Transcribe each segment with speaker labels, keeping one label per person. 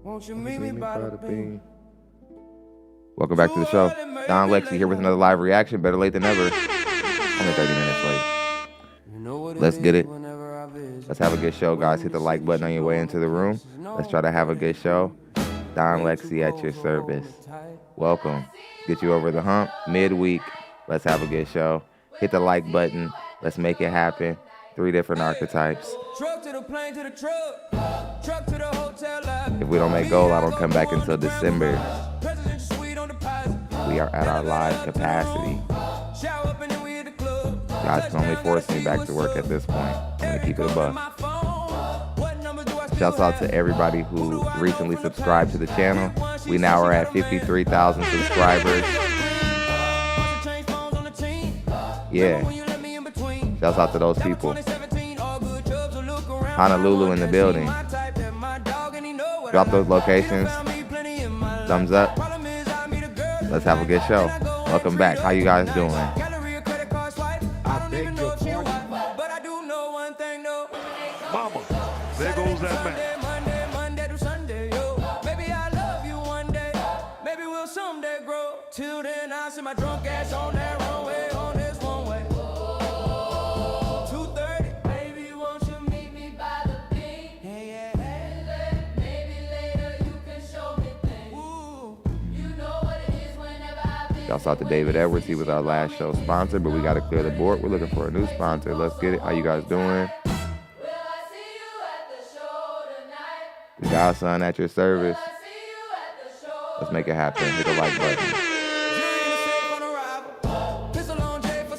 Speaker 1: Won't you meet me by the beam? Welcome back to the show. DonLexy here with another live reaction. Better late than never. Only 30 minutes late. Let's get it. Let's have a good show, guys. Hit the like button on your way into the room. Let's try to have a good show. DonLexy at your service. Welcome. Get you over the hump. Midweek. Let's have a good show. Hit the like button. Let's make it happen. 3 different archetypes. If we don't make goal, I don't come back until December. We are at our live capacity. God can only force me back to work at this point. I'm going to keep it above. Shouts out to everybody who recently subscribed to the channel. We now are at 53,000 subscribers. Yeah. Shouts out to those people. Honolulu in the building. Drop those locations. Thumbs up. Let's have a good show. Welcome back. How you guys doing?
Speaker 2: I beg your pardon. Mama, there goes that man.
Speaker 3: Monday to Sunday, yo. Maybe I love you one day. Maybe we'll someday grow. Till then, I see my drunk ass on that runway on this one way. 2:30. Baby, won't you meet me by the beam? Hey, yeah. Maybe later you can show me things. Ooh. You know what it is whenever I've been.
Speaker 1: Shouts out to David Edwards. He was our last show sponsor, but we got to clear the board. We're looking for a new sponsor. Let's get it. How you guys doing? The Godson at your service. Let's make it happen. Hit the like button.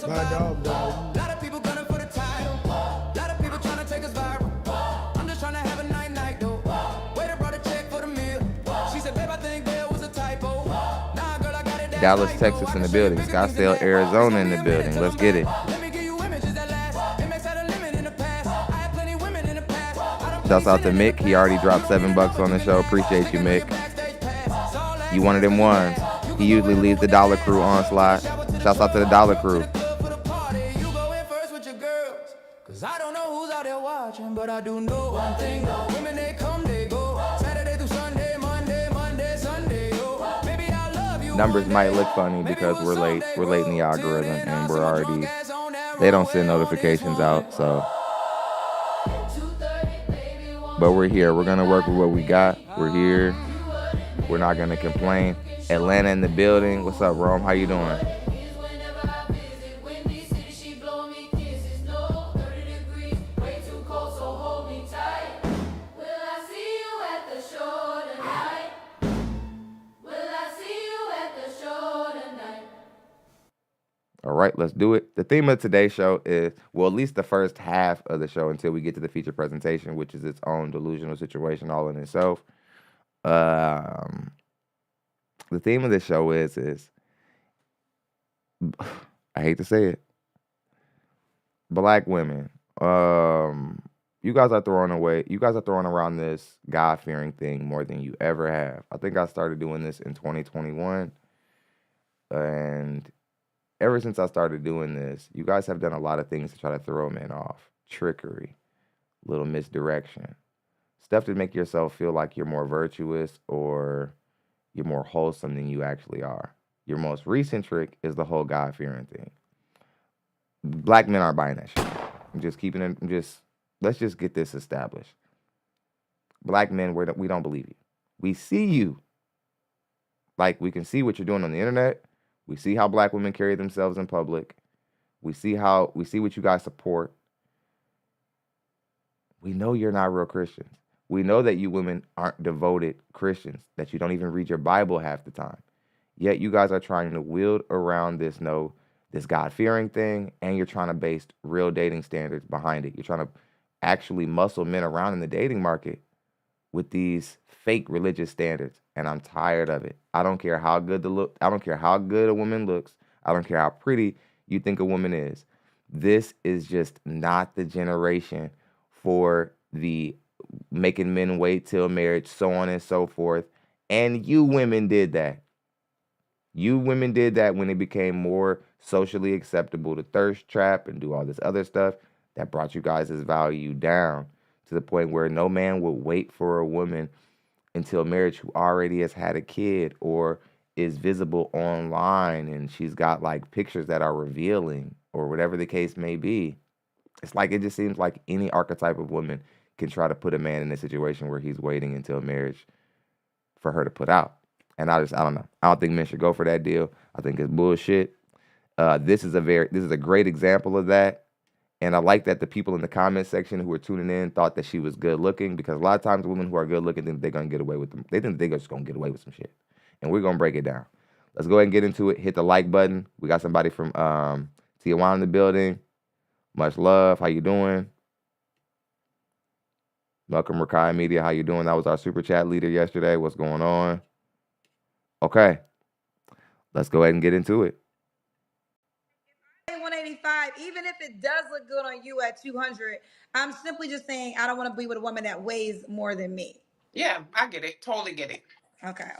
Speaker 2: My dog, dog.
Speaker 3: Lot of people gunning for the title. Lot of people trying to take us viral. I'm just trying to have a night though. Waiter brought a check for the meal. She said, babe, I think there was a typo. Nah, girl, I got it.
Speaker 1: Dallas, Texas in the building. Scottsdale, Arizona in the building. Let's get it. Shouts out to Mick. He already dropped $7 on the show. Appreciate you, Mick. You one of them ones. He usually leads the Dollar Crew onslaught. Shouts out to the Dollar Crew.
Speaker 3: I don't know who's out there watching, but I do know one thing. Women, they come, they go. Saturday through Sunday, Monday, Sunday. Oh, maybe I love you.
Speaker 1: Numbers might look funny because we're late. We're late in the algorithm, and we're already. They don't send notifications out, so. But we're here. We're gonna work with what we got. We're here. We're not gonna complain. Atlanta in the building. What's up, Rome? How you doing? All right, let's do it. The theme of today's show is, well, at least the first half of the show until we get to the feature presentation, which is its own delusional situation all in itself. The theme of this show is I hate to say it, Black women. You guys are throwing around this God-fearing thing more than you ever have. I think I started doing this in 2021, and ever since I started doing this, you guys have done a lot of things to try to throw men off. Trickery, little misdirection, stuff to make yourself feel like you're more virtuous or you're more wholesome than you actually are. Your most recent trick is the whole God-fearing thing. Black men aren't buying that shit. I'm just keeping it, let's just get this established. Black men, we don't believe you. We see you. Like, we can see what you're doing on the internet. We see how black women carry themselves in public. We see what you guys support. We know you're not real Christians. We know that you women aren't devoted Christians, that you don't even read your Bible half the time. Yet you guys are trying to wield around this God-fearing thing, and you're trying to base real dating standards behind it. You're trying to actually muscle men around in the dating market with these fake religious standards, and I'm tired of it. I don't care how good I don't care how good a woman looks. I don't care how pretty you think a woman is. This is just not the generation for the making men wait till marriage, so on and so forth. And you women did that. You women did that when it became more socially acceptable to thirst trap and do all this other stuff that brought you guys' value down to the point where no man would wait for a woman until marriage who already has had a kid or is visible online and she's got like pictures that are revealing or whatever the case may be. It's like it just seems like any archetype of woman can try to put a man in a situation where he's waiting until marriage for her to put out. And I don't know. I don't think men should go for that deal. I think it's bullshit. This is a great example of that. And I like that the people in the comment section who were tuning in thought that she was good looking, because a lot of times women who are good looking think they're gonna get away with them. They think they're just gonna get away with some shit. And we're gonna break it down. Let's go ahead and get into it. Hit the like button. We got somebody from Tijuana in the building. Much love. How you doing? Welcome, Rakai Media. How you doing? That was our super chat leader yesterday. What's going on? Okay. Let's go ahead and get into it.
Speaker 4: 185, even if it does look good on you at 200, I'm simply just saying I don't want to be with a woman that weighs more than me.
Speaker 5: Yeah, I get it. Totally get it.
Speaker 4: Okay.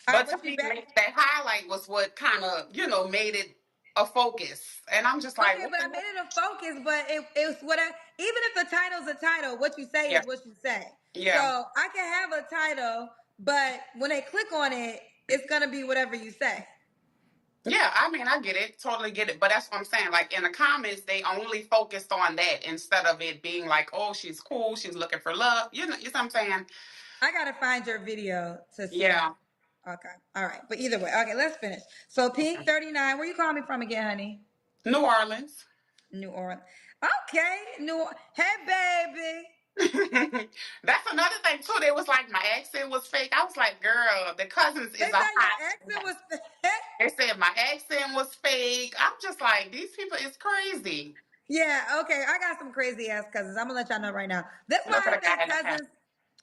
Speaker 5: But to me, that highlight was what kind of, made it a focus. And I'm just like,
Speaker 4: okay, but I made it a focus, but it's what even if the title's a title, what you say
Speaker 5: yeah,
Speaker 4: is what you say.
Speaker 5: yeah,
Speaker 4: So I can have a title, but when they click on it, it's gonna be whatever you say.
Speaker 5: yeah. I mean, I get it, totally get it. But that's what I'm saying. Like in the comments, they only focused on that instead of it being like, oh, she's cool, she's looking for love. You know what I'm saying?
Speaker 4: I gotta find your video to see.
Speaker 5: Yeah.
Speaker 4: Okay. All right. But either way, okay, let's finish. So Pink 39, where you calling me from again, honey?
Speaker 5: New Orleans.
Speaker 4: New Orleans. Okay. Hey, baby.
Speaker 5: That's another thing too. They was like my accent was fake. I was like, girl, the cousins
Speaker 4: They
Speaker 5: is a
Speaker 4: said
Speaker 5: hot.
Speaker 4: your accent was fake.
Speaker 5: They said my accent was fake. I'm just like, these people is crazy.
Speaker 4: Yeah, okay. I got some crazy ass cousins. I'm gonna let y'all know right now. That's why
Speaker 5: Look
Speaker 4: I
Speaker 5: at
Speaker 4: think
Speaker 5: that.
Speaker 4: cousins.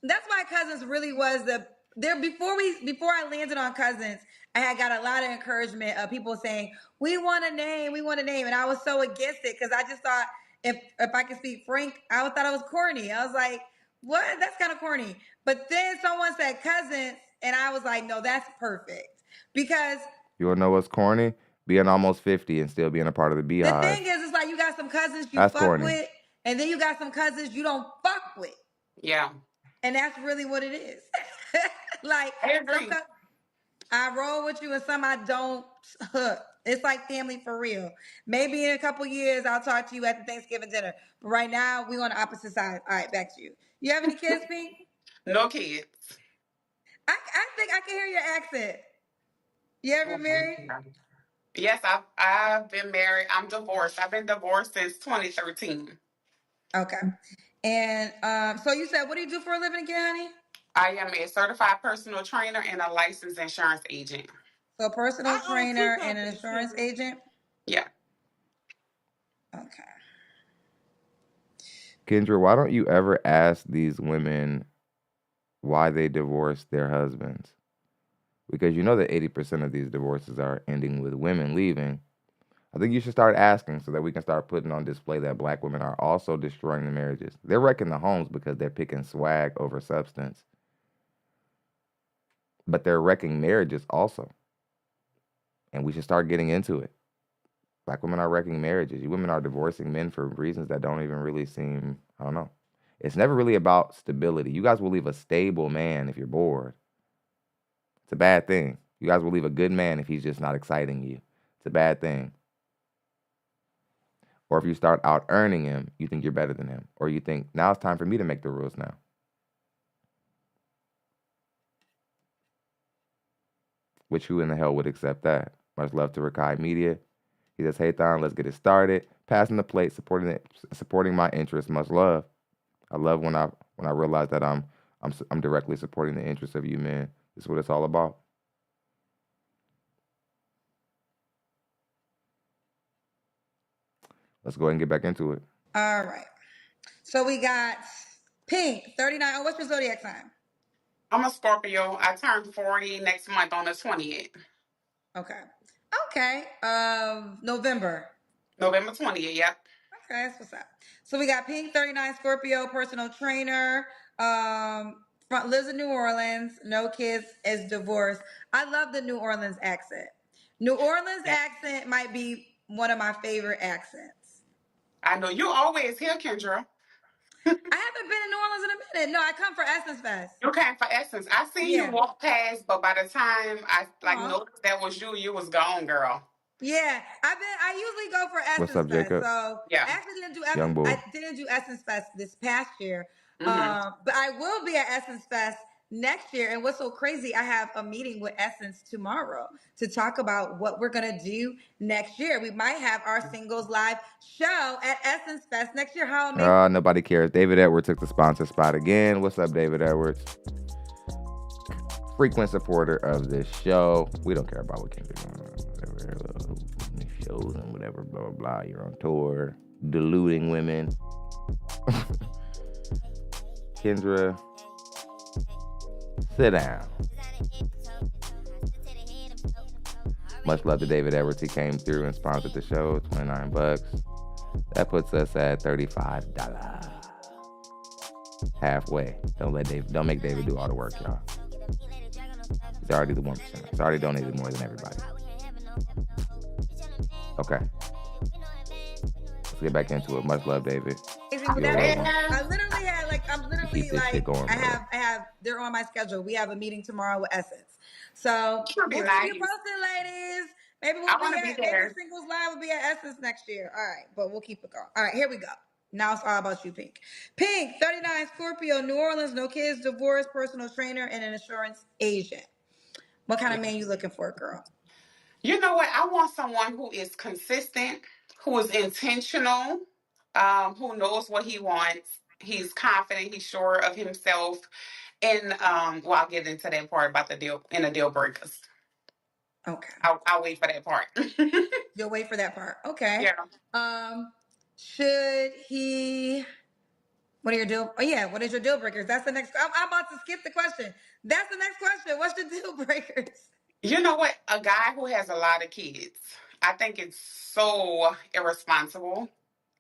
Speaker 4: That's why cousins really was the there before I landed on cousins. I had got a lot of encouragement of people saying we want a name, and I was so against it because I just thought if I could speak Frank, I thought it was corny. I was like, what? That's kind of corny. But then someone said cousins, and I was like, no, that's perfect because
Speaker 1: You wanna know what's corny? Being almost 50 and still being a part of the
Speaker 4: the
Speaker 1: Beehive.
Speaker 4: thing is, it's like you got some cousins you
Speaker 1: That's
Speaker 4: fuck
Speaker 1: corny.
Speaker 4: with, and then you got some cousins you don't fuck with.
Speaker 5: Yeah.
Speaker 4: And that's really what it is. Like,
Speaker 5: I agree.
Speaker 4: I roll with you and some I don't. It's like family for real. Maybe in a couple years, I'll talk to you at the Thanksgiving dinner. But right now, we on the opposite side. All right, back to you. You have any kids, Pink?
Speaker 5: No kids.
Speaker 4: I think I can hear your accent. You ever married?
Speaker 5: Yes, I've been married. I'm divorced. I've been divorced since 2013.
Speaker 4: Okay. And so you said, what do you do for a living again, honey?
Speaker 5: I am a certified personal trainer and a licensed insurance agent.
Speaker 4: So a personal trainer and an insurance agent?
Speaker 5: Yeah.
Speaker 4: Okay.
Speaker 1: Kendra, why don't you ever ask these women why they divorced their husbands? Because you know that 80% of these divorces are ending with women leaving. I think you should start asking so that we can start putting on display that black women are also destroying the marriages. They're wrecking the homes because they're picking swag over substance. But they're wrecking marriages also. And we should start getting into it. Black women are wrecking marriages. You women are divorcing men for reasons that don't even really seem, I don't know. It's never really about stability. You guys will leave a stable man if you're bored. It's a bad thing. You guys will leave a good man if he's just not exciting you. It's a bad thing. Or if you start out earning him, you think you're better than him. Or you think, now it's time for me to make the rules now. Which who in the hell would accept that? Much love to Rakai Media. He says, hey, Thon, let's get it started. Passing the plate, supporting my interests. Much love. I love when I realize that I'm directly supporting the interests of you men. This is what it's all about. Let's go ahead and get back into it.
Speaker 4: All right. So we got Pink, 39. Oh, what's your zodiac sign?
Speaker 5: I'm a Scorpio. I turn 40 next month on the 20th.
Speaker 4: Okay. November.
Speaker 5: November 20th, yep.
Speaker 4: Okay, that's what's up. So we got Pink, 39, Scorpio, personal trainer, lives in New Orleans, no kids, is divorced. I love the New Orleans accent. New Orleans accent might be one of my favorite accents.
Speaker 5: I know you always here, Kendra.
Speaker 4: I haven't been in New Orleans in a minute. No, I come for Essence Fest.
Speaker 5: You came for Essence. I seen you
Speaker 4: Yeah.
Speaker 5: walk past, but by the time I
Speaker 4: Aw.
Speaker 5: noticed that was you, you was gone, girl.
Speaker 4: Yeah, I usually go for
Speaker 1: What's
Speaker 4: Essence
Speaker 1: up,
Speaker 4: Fest.
Speaker 1: Jacob?
Speaker 4: So
Speaker 5: Yeah.
Speaker 4: I actually didn't do
Speaker 1: Young boy.
Speaker 4: Essence Fest this past year.
Speaker 5: Hmm.
Speaker 4: But I will be at Essence Fest next year. And what's so crazy, I have a meeting with Essence tomorrow to talk about what we're gonna do next year. We might have our singles live show at Essence Fest next year. How amazing.
Speaker 1: Nobody cares. David Edwards took the sponsor spot again. What's up, David Edwards? Frequent supporter of this show. We don't care about what Kendrick doing. Whatever shows and whatever, blah, blah, blah. You're on tour, deluding women. Kendra, sit down. Much love to David Edwards. He came through and sponsored the show. $29. That puts us at $35. Halfway. Don't make David do all the work, y'all. He's already the 1%. He's already donated more than everybody. Okay. Let's get back into it. Much love, David.
Speaker 4: But
Speaker 1: You're welcome.
Speaker 4: I literally had I'm literally
Speaker 1: Keep this shit going,
Speaker 4: I
Speaker 1: brother.
Speaker 4: have they're on my schedule. We have a meeting tomorrow with Essence. So
Speaker 5: Should be
Speaker 4: we'll
Speaker 5: nice.
Speaker 4: keep you posted, ladies. Maybe
Speaker 5: I want to be
Speaker 4: maybe
Speaker 5: there.
Speaker 4: Singles Live will be at Essence next year. All right, but we'll keep it going. All right, here we go. Now it's all about you, Pink. Pink, 39, Scorpio, New Orleans, no kids, divorce, personal trainer, and an insurance agent. What kind of man you looking for, girl?
Speaker 5: You know what? I want someone who is consistent, who is intentional, who knows what he wants. He's confident. He's sure of himself. And well, I'll get into that part about the deal breakers.
Speaker 4: Okay.
Speaker 5: I'll wait for that part.
Speaker 4: You'll wait for that part. Okay.
Speaker 5: Yeah.
Speaker 4: Should he what are your deal? Oh yeah, what is your deal breakers? That's the next. I'm about to skip the question. That's the next question. What's the deal breakers?
Speaker 5: You know what? A guy who has a lot of kids. I think it's so irresponsible.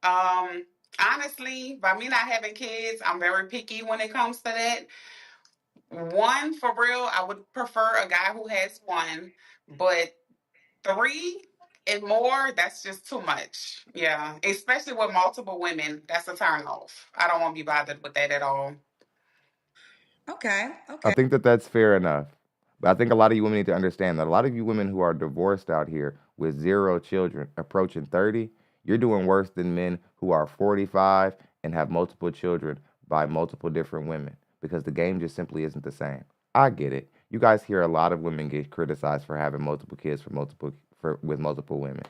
Speaker 5: Honestly, by me not having kids, I'm very picky when it comes to that. One, for real, I would prefer a guy who has one, but three and more, that's just too much. Yeah, especially with multiple women, that's a turn off. I don't want to be bothered with that at all.
Speaker 4: Okay.
Speaker 1: I
Speaker 4: Okay.
Speaker 1: think that that's fair enough. But I think a lot of you women need to understand that a lot of you women who are divorced out here with 0 children approaching 30, you're doing worse than men who are 45 and have multiple children by multiple different women because the game just simply isn't the same. I get it. You guys hear a lot of women get criticized for having multiple kids with multiple women.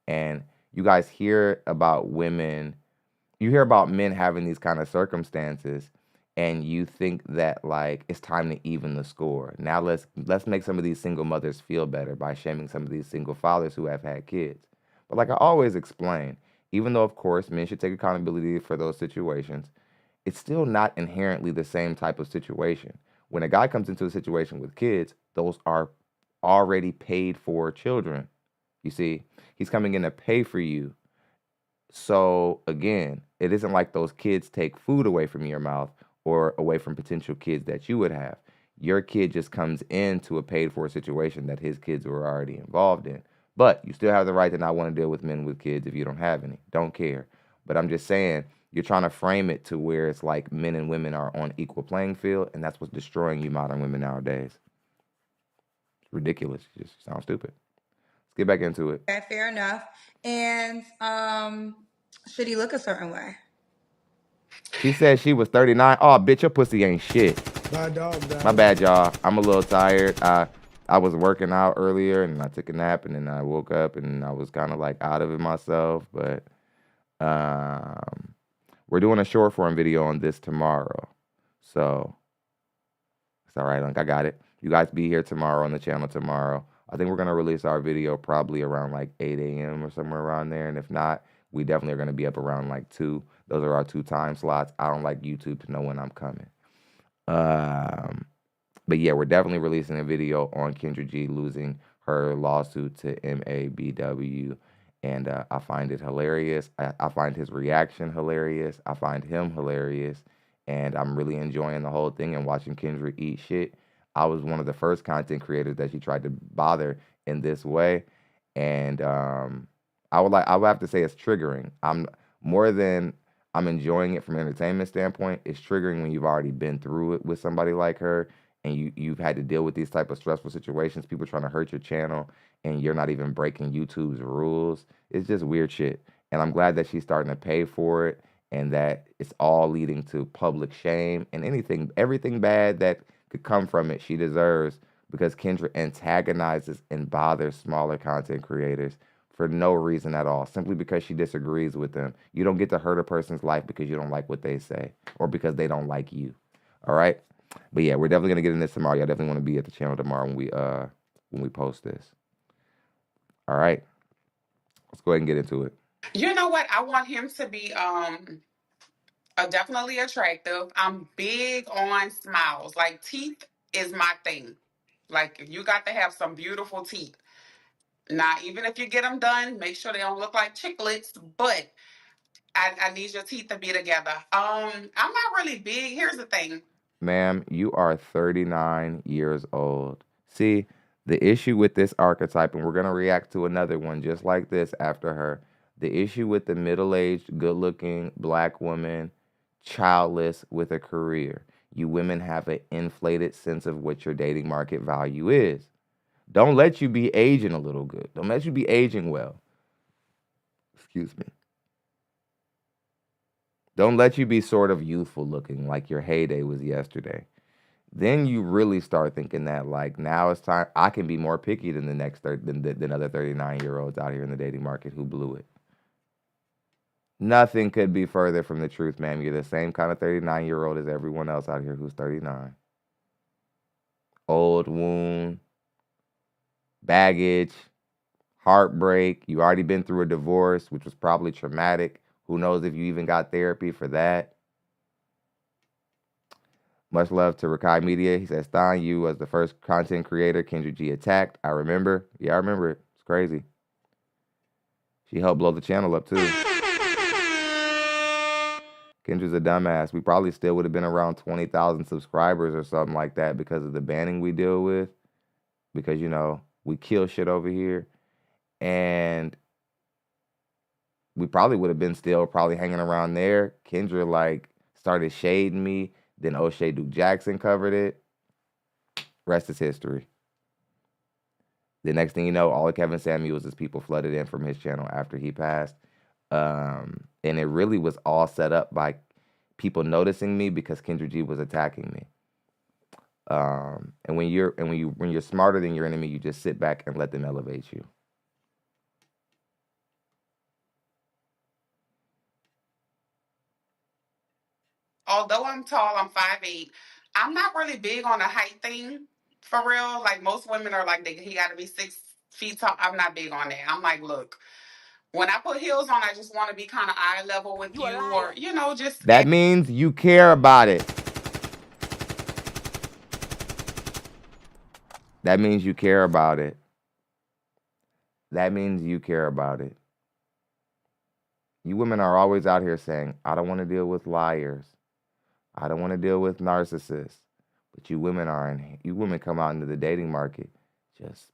Speaker 1: And you guys hear about you hear about men having these kind of circumstances and you think that like it's time to even the score. Now let's make some of these single mothers feel better by shaming some of these single fathers who have had kids. But like I always explain, even though of course men should take accountability for those situations, it's still not inherently the same type of situation. When a guy comes into a situation with kids, those are already paid for children. You see, he's coming in to pay for you. So again, it isn't like those kids take food away from your mouth or away from potential kids that you would have. Your kid just comes into a paid for situation that his kids were already involved in. But you still have the right to not want to deal with men with kids if you don't have any. Don't care. But I'm just saying, you're trying to frame it to where it's like men and women are on equal playing field, and that's what's destroying you modern women nowadays. It's ridiculous. It just sounds stupid. Let's get back into it.
Speaker 4: Okay, fair enough. And should he look a certain way?
Speaker 1: She said she was 39. Oh, bitch, your pussy ain't shit.
Speaker 6: Bad dog.
Speaker 1: My bad, y'all. I'm a little tired. I was working out earlier, and I took a nap, and then I woke up, and I was kind of like out of it myself. But we're doing a short form video on this tomorrow, so it's all right. Like I got it. You guys be here tomorrow on the channel tomorrow. I think we're gonna release our video probably around like 8 a.m. or somewhere around there, and if not, we definitely are gonna be up around like 2. Those are our 2 time slots. I don't like YouTube to know when I'm coming. But yeah, we're definitely releasing a video on Kendra G losing her lawsuit to MABW. And I find it hilarious. I find his reaction hilarious. I find him hilarious. And I'm really enjoying the whole thing and watching Kendra eat shit. I was one of the first content creators that she tried to bother in this way. And I would have to say it's triggering. I'm more than I'm enjoying it from an entertainment standpoint. It's triggering when you've already been through it with somebody like her, and you've had to deal with these type of stressful situations, people trying to hurt your channel, and you're not even breaking YouTube's rules. It's just weird shit. And I'm glad that she's starting to pay for it, and that it's all leading to public shame and everything bad that could come from it, she deserves, because Kendra antagonizes and bothers smaller content creators for no reason at all, simply because she disagrees with them. You don't get to hurt a person's life because you don't like what they say or because they don't like you. All right? But yeah, we're definitely gonna get in this tomorrow. Y'all definitely want to be at the channel tomorrow when we post this. All right. Let's go ahead and get into it.
Speaker 5: You know what? I want him to be definitely attractive. I'm big on smiles. Like teeth is my thing. Like you got to have some beautiful teeth. Now, even if you get them done, make sure they don't look like chiclets. But I need your teeth to be together. I'm not really big. Here's the thing.
Speaker 1: Ma'am, you are 39 years old. See, the issue with this archetype, and we're going to react to another one just like this after her. The issue with the middle-aged, good-looking black woman, childless with a career. You women have an inflated sense of what your dating market value is. Don't let you be aging a little good. Don't let you be aging well. Excuse me. Don't let you be sort of youthful looking like your heyday was yesterday. Then you really start thinking that, like, now it's time. I can be more picky than the next than other 39-year-olds out here in the dating market who blew it. Nothing could be further from the truth, ma'am. You're the same kind of 39-year-old as everyone else out here who's 39. Old wound, baggage, heartbreak. You already been through a divorce, which was probably traumatic. Who knows if you even got therapy for that? Much love to Rakai Media. He says, Stein, you as the first content creator Kendra G attacked. I remember. Yeah, I remember it. It's crazy. She helped blow the channel up, too. Kendra's a dumbass. We probably still would have been around 20,000 subscribers or something like that because of the banning we deal with. Because, you know, we kill shit over here. And we probably would have been still probably hanging around there. Kendra, like, started shading me. Then O'Shea Duke Jackson covered it. Rest is history. The next thing you know, all of Kevin Samuels is people flooded in from his channel after he passed. And it really was all set up by people noticing me because Kendra G was attacking me. And when you're smarter than your enemy, you just sit back and let them elevate you.
Speaker 5: Although I'm tall, I'm 5'8". I'm not really big on the height thing for real. Like most women are like, he got to be 6 feet tall. I'm not big on that. I'm like, look, when I put heels on, I just want to be kind of eye level with you, or you know, just
Speaker 1: that means you care about it. That means you care about it. That means you care about it. You women are always out here saying, I don't want to deal with liars. I don't want to deal with narcissists. But you women come out into the dating market just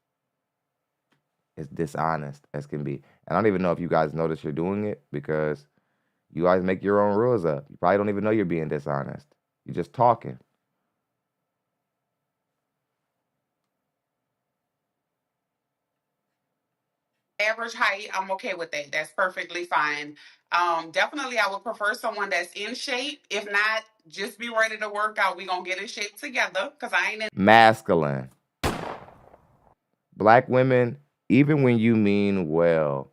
Speaker 1: as dishonest as can be. And I don't even know if you guys notice you're doing it because you guys make your own rules up. You probably don't even know you're being dishonest. You're just talking.
Speaker 5: average height. I'm okay with that. That's perfectly fine. Definitely, I would prefer someone that's in shape. If not, just be ready to work out. We're going to get in shape together because I ain't in.
Speaker 1: Masculine. Black women, even when you mean well,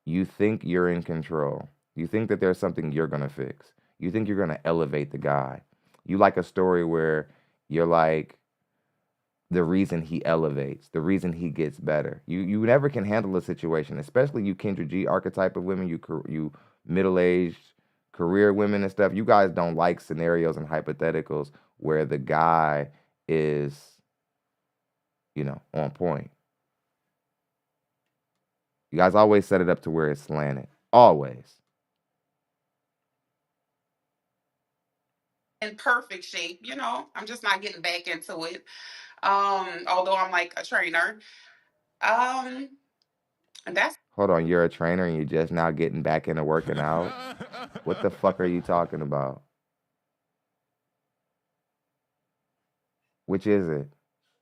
Speaker 1: you think you're in control. You think that there's something you're going to fix. You think you're going to elevate the guy. You like a story where you're like the reason he elevates, the reason he gets better. You never can handle a situation, especially you Kendra G archetype of women, you middle-aged career women and stuff. You guys don't like scenarios and hypotheticals where the guy is, you know, on point. You guys always set it up to where it's slanted. Always.
Speaker 5: In perfect shape, you know. I'm just not getting back into it. Although I'm like a trainer. And that's
Speaker 1: Hold on, you're a trainer and you're just now getting back into working out? What the fuck are you talking about? Which is it?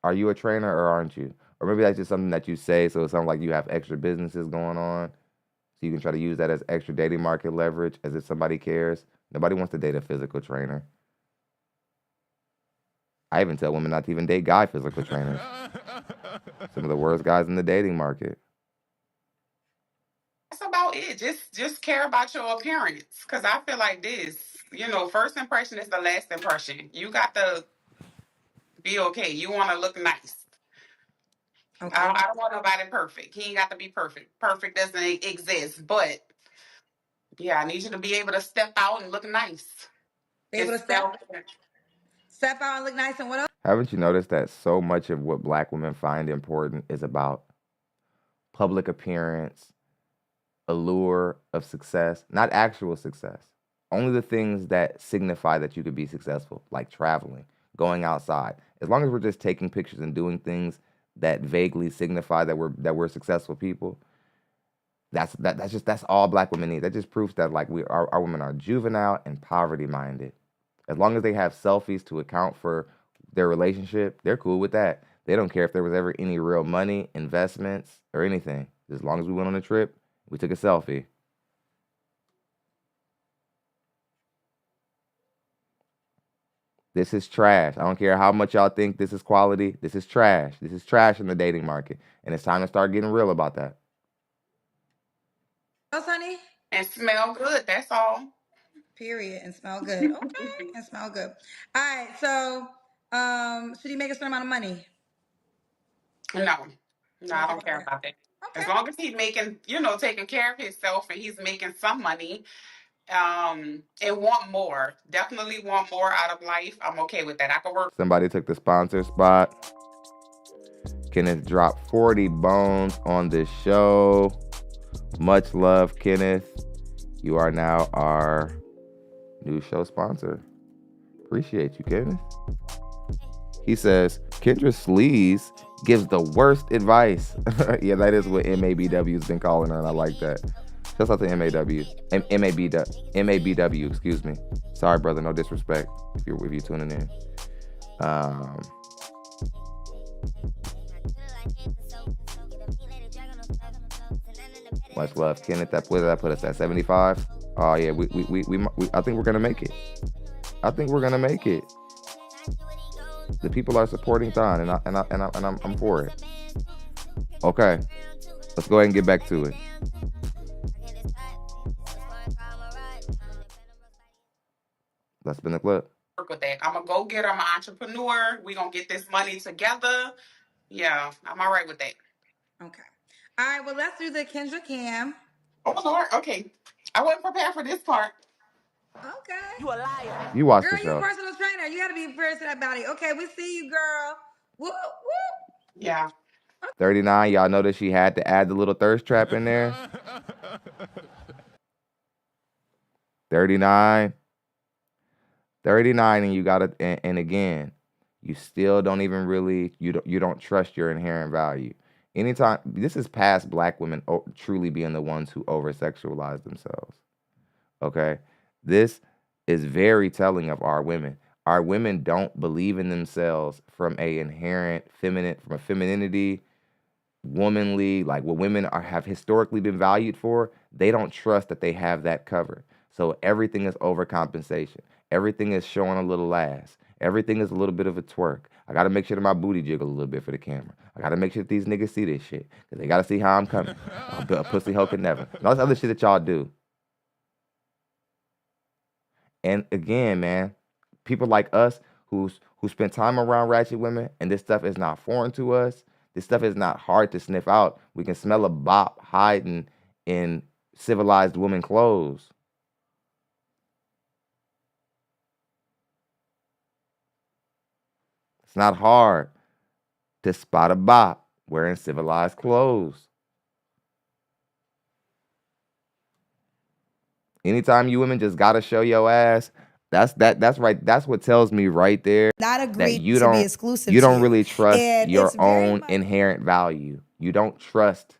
Speaker 1: Are you a trainer or aren't you? Or maybe that's just something that you say so it sounds like you have extra businesses going on. So you can try to use that as extra dating market leverage as if somebody cares. Nobody wants to date a physical trainer. I even tell women not to even date guy physical trainers. Some of the worst guys in the dating market.
Speaker 5: That's about it. Just care about your appearance. Because I feel like this, first impression is the last impression. You got to be okay. You want to look nice.
Speaker 4: Okay.
Speaker 5: I don't want nobody perfect. He ain't got to be perfect. Perfect doesn't exist. But yeah, I need you to be able to step out and look nice.
Speaker 4: Be able to step out and look nice, and what else?
Speaker 1: Haven't you noticed that so much of what black women find important is about public appearance, allure of success, not actual success. Only the things that signify that you could be successful, like traveling, going outside. As long as we're just taking pictures and doing things that vaguely signify that we're successful people, that's all black women need. That just proves that like our women are juvenile and poverty minded. As long as they have selfies to account for their relationship, they're cool with that. They don't care if there was ever any real money, investments, or anything. As long as we went on a trip, we took a selfie. This is trash. I don't care how much y'all think this is quality. This is trash. This is trash in the dating market. And it's time to start getting real about that.
Speaker 4: Else, honey?
Speaker 5: And smell good. That's all.
Speaker 4: Period. And smell good. Okay. And smell good. All right. So, should he make a certain amount of money?
Speaker 5: No, I don't care about that.
Speaker 4: Okay.
Speaker 5: As long as he's making, taking care of himself and he's making some money, and want more, definitely want more out of life, I'm okay with that. I can work.
Speaker 1: Somebody took the sponsor spot. Kenneth dropped 40 bones on this show. Much love, Kenneth. You are now our new show sponsor. Appreciate you, Kenneth. He says, Kendra Sleaze gives the worst advice. Yeah, that is what MABW's been calling her, and I like that. Shout out to MABW, excuse me. Sorry, brother, no disrespect if you're tuning in. Much love, Kenneth. Where did that put us at? 75? Oh yeah, we I think we're gonna make it. I think we're gonna make it. The people are supporting Thon, and I'm for it. Okay, let's go ahead and get back to it. Let's spin the clip.
Speaker 5: Work with that. I'm a go-getter. I'm an entrepreneur. We're gonna get this money together. Yeah, I'm all right with that.
Speaker 4: Okay. All right. Well, let's do the Kendra Cam.
Speaker 5: Oh Lord. Okay. I wasn't prepared for this part.
Speaker 4: Okay.
Speaker 3: You a liar.
Speaker 1: You watched
Speaker 4: Girl,
Speaker 1: the
Speaker 4: you're a
Speaker 1: show.
Speaker 4: personal trainer. You got to be prepared to that body. Okay, we see you, girl. Whoop, whoop.
Speaker 5: Yeah.
Speaker 1: 39. Y'all notice she had to add the little thirst trap in there. 39. 39, and you got to, and again, you still don't even really, you don't trust your inherent value. Anytime, this is past black women truly being the ones who over-sexualize themselves. Okay? This is very telling of our women. Our women don't believe in themselves from a inherent femininity, womanly, like what women have historically been valued for. They don't trust that they have that covered. So everything is overcompensation. Everything is showing a little ass. Everything is a little bit of a twerk. I got to make sure that my booty jiggle a little bit for the camera. I got to make sure that these niggas see this shit. Because they got to see how I'm coming. A pussy hoe could never. And all this other shit that y'all do. And again, man, people like us who spend time around ratchet women, and this stuff is not foreign to us. This stuff is not hard to sniff out. We can smell a bop hiding in civilized woman clothes. It's not hard to spot a bop wearing civilized clothes. Anytime you women just gotta show your ass, that's right. That's what tells me right there
Speaker 6: Not
Speaker 1: that
Speaker 6: agreed
Speaker 1: you
Speaker 6: to be
Speaker 1: don't
Speaker 6: exclusive
Speaker 1: you
Speaker 6: to
Speaker 1: don't
Speaker 6: you.
Speaker 1: really trust
Speaker 6: And
Speaker 1: your
Speaker 6: it's very
Speaker 1: own
Speaker 6: much-
Speaker 1: inherent value. You don't trust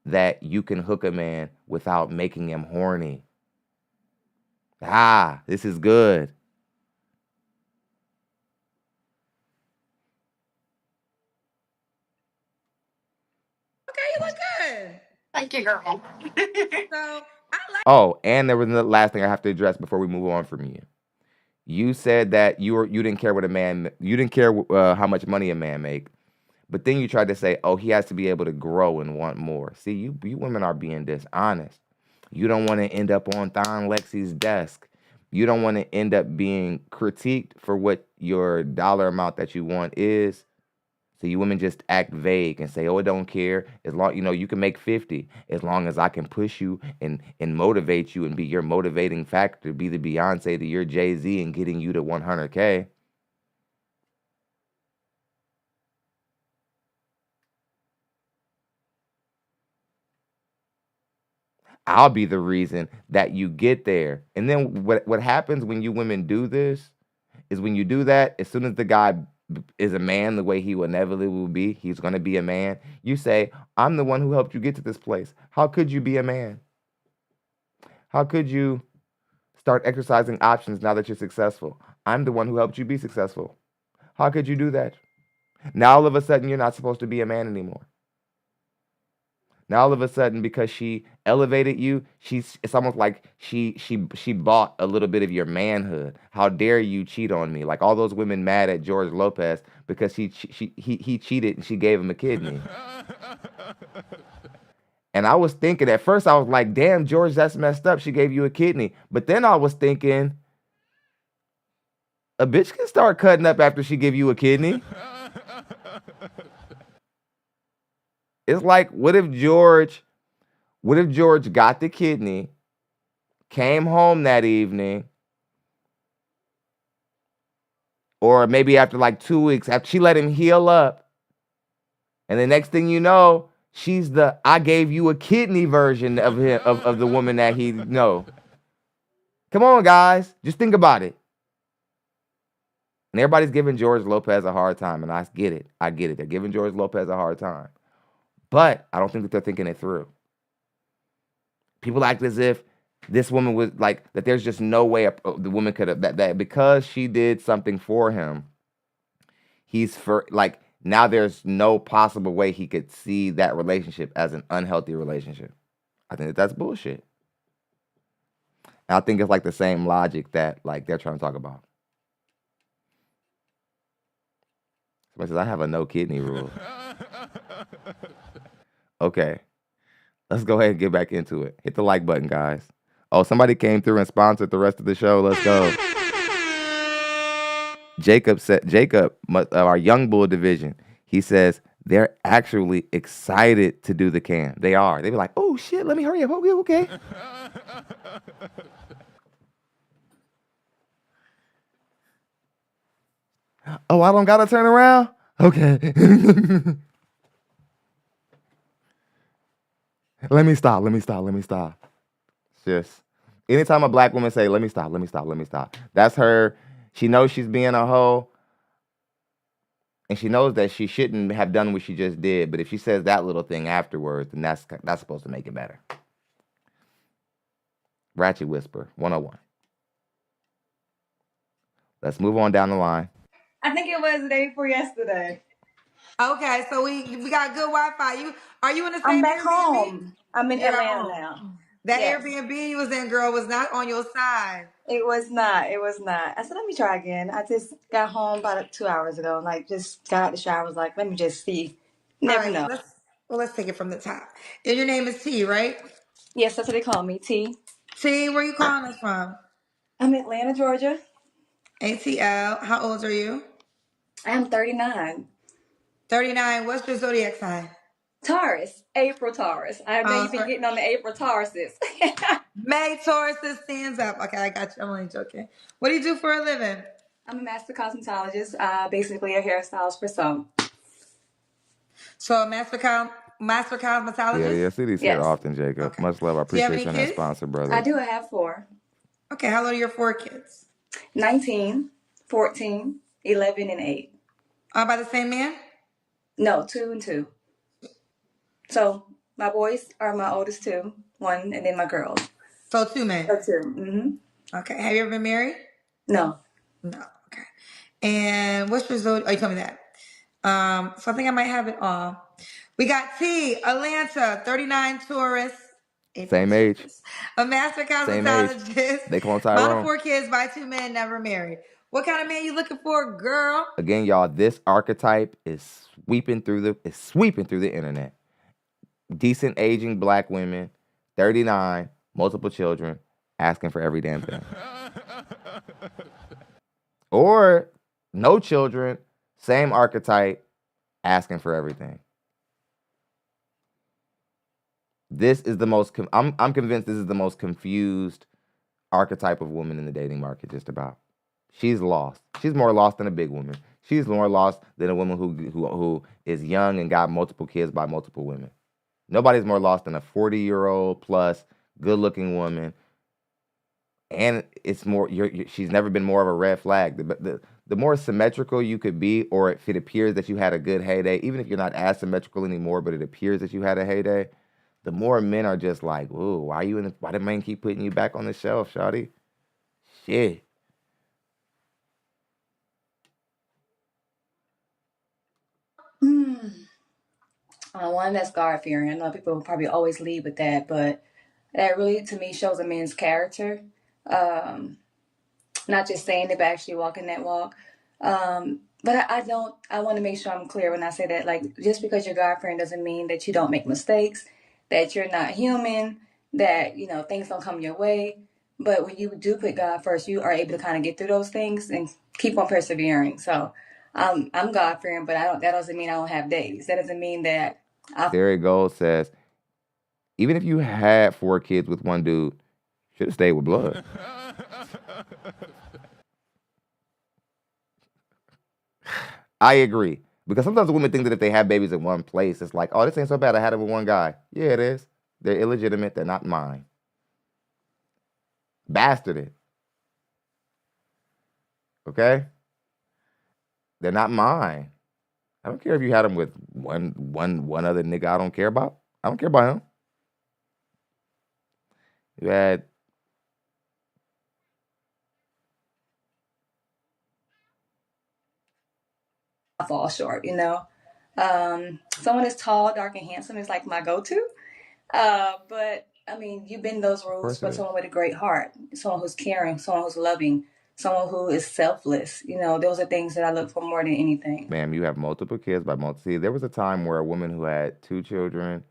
Speaker 1: that you can hook a man without making him horny. Ah, this is good.
Speaker 4: Okay, you look good.
Speaker 5: Thank you, girl.
Speaker 4: So I like.
Speaker 1: Oh, and there was the last thing I have to address before we move on from you. You said that you didn't care what a man, you didn't care how much money a man make, but then you tried to say, oh, he has to be able to grow and want more. See, you women are being dishonest. You don't want to end up on ThonLexy's desk. You don't want to end up being critiqued for what your dollar amount that you want is. So you women just act vague and say, "Oh, I don't care. As long you can make 50 as long as I can push you and motivate you and be your motivating factor, be the Beyonce to your Jay-Z and getting you to 100K." I'll be the reason that you get there. And then what happens when you women do this is when you do that, as soon as the guy is a man the way he will inevitably will be, he's going to be a man. You say, I'm the one who helped you get to this place. How could you be a man? How could you start exercising options now that you're successful? I'm the one who helped you be successful. How could you do that? Now all of a sudden you're not supposed to be a man anymore. Now all of a sudden, because she elevated you, it's almost like she bought a little bit of your manhood. How dare you cheat on me? Like all those women mad at George Lopez because he cheated and she gave him a kidney. And I was thinking at first, I was like, damn, George, that's messed up. She gave you a kidney. But then I was thinking, a bitch can start cutting up after she give you a kidney. It's like, what if George got the kidney, came home that evening, or maybe after like 2 weeks, after she let him heal up, and the next thing you know, she's the I gave you a kidney version of him, of the woman that he know. Come on, guys, just think about it. And everybody's giving George Lopez a hard time, and I get it. They're giving George Lopez a hard time. But I don't think that they're thinking it through. People act as if this woman was like, that there's just no way the woman could have, that because she did something for him, now there's no possible way he could see that relationship as an unhealthy relationship. I think that's bullshit. And I think it's like the same logic that like they're trying to talk about. Somebody says, I have a no kidney rule. Okay. Let's go ahead and get back into it. Hit the like button, guys. Oh, somebody came through and sponsored the rest of the show. Let's go. Jacob, our Young Bull division, he says they're actually excited to do the cam. They are. They be like, oh, shit, let me hurry up. Okay. Oh, I don't got to turn around? Okay. Let me stop. Just anytime a black woman say, let me stop. That's her. She knows she's being a hoe. And she knows that she shouldn't have done what she just did. But if she says that little thing afterwards, then that's supposed to make it better. Ratchet Whisper 101. Let's move on down the line.
Speaker 6: I think it was the day before yesterday.
Speaker 4: Okay, so we got good Wi-Fi. Are you in the same
Speaker 6: I'm back
Speaker 4: Airbnb?
Speaker 6: home. I'm in
Speaker 4: You're at
Speaker 6: Atlanta
Speaker 4: home.
Speaker 6: now.
Speaker 4: That
Speaker 6: Yes.
Speaker 4: Airbnb you was in, girl, was not on your side.
Speaker 6: It was not. I said, let me try again. I just got home about 2 hours ago and like just got out the shower. I was like, let me just see. Never
Speaker 4: All right,
Speaker 6: know.
Speaker 4: let's take it from the top. And your name is T, right?
Speaker 6: Yes, that's what they call me, T.
Speaker 4: T, where you calling us from?
Speaker 6: I'm in Atlanta, Georgia.
Speaker 4: ATL. How old are you?
Speaker 6: I am 39.
Speaker 4: 39. What's your zodiac sign?
Speaker 6: Taurus. April Taurus. I know you've been getting on the April Tauruses.
Speaker 4: May Tauruses stands up. Okay, I got you. I'm only joking. What do you do for a living?
Speaker 6: I'm a master cosmetologist, basically a hairstylist for some.
Speaker 4: So a master cosmetologist?
Speaker 1: Yeah, see these here often, Jacob.
Speaker 4: Okay.
Speaker 1: Much love. I
Speaker 4: Do you have
Speaker 1: appreciate
Speaker 4: any
Speaker 1: you on that
Speaker 4: kids?
Speaker 1: sponsor, brother.
Speaker 6: I do have 4.
Speaker 4: Okay, how old are your 4 kids?
Speaker 6: 19, 14, 11, and 8.
Speaker 4: All by the same man?
Speaker 6: No, 2 and 2. So My boys are my oldest two, one, and then my girls.
Speaker 4: So 2 men.
Speaker 6: So 2.
Speaker 4: Okay. Have you ever been married?
Speaker 6: No.
Speaker 4: No. Okay. And what's your zodiac? Oh, you told me that. So I think I might have it all. We got T, Atlanta, 39 Taurus. April
Speaker 1: Same age.
Speaker 4: Taurus. A master
Speaker 1: Same age.
Speaker 4: cosmetologist.
Speaker 1: They call him
Speaker 4: Mom of
Speaker 1: Tyrone.
Speaker 4: 4 kids by 2 men, never married. What kind of man you looking for, girl?
Speaker 1: Again, y'all, this archetype is sweeping through the internet. Decent aging black women, 39, multiple children, asking for every damn thing. Or no children, same archetype, asking for everything. This is the most, I'm convinced this is the most confused archetype of woman in the dating market, just about. She's lost. She's more lost than a big woman. She's more lost than a woman who is young and got multiple kids by multiple women. Nobody's more lost than a 40-year-old plus good-looking woman. And it's more, she's never been more of a red flag. The more symmetrical you could be, or if it appears that you had a good heyday, even if you're not as symmetrical anymore, but it appears that you had a heyday, the more men are just like, ooh, why the man keep putting you back on the shelf, shawty? Shit.
Speaker 6: One that's God fearing. I know people will probably always lead with that, but that really, to me, shows a man's character. Not just saying it, but actually walking that walk. But I want to make sure I'm clear when I say that, like, just because you're God fearing doesn't mean that you don't make mistakes, that you're not human, that, things don't come your way. But when you do put God first, you are able to kind of get through those things and keep on persevering. So I'm God fearing, but that doesn't mean I don't have days. That doesn't mean that
Speaker 1: There it goes, says, even if you had 4 kids with one dude, should have stayed with blood. I agree. Because sometimes women think that if they have babies in one place, it's like, oh, this ain't so bad. I had it with one guy. Yeah, it is. They're illegitimate. They're not mine. Bastarded. Okay? They're not mine. I don't care if you had them with one other nigga I don't care about. I don't care about him. You had
Speaker 6: fall short, Someone that's tall, dark, and handsome is like my go-to. But I mean, you bend those rules for someone with a great heart, someone who's caring, someone who's loving, someone who is selfless. Those are things that I look for more than anything.
Speaker 1: Ma'am, you have multiple kids by multiple. See, there was a time where a woman who had 2 children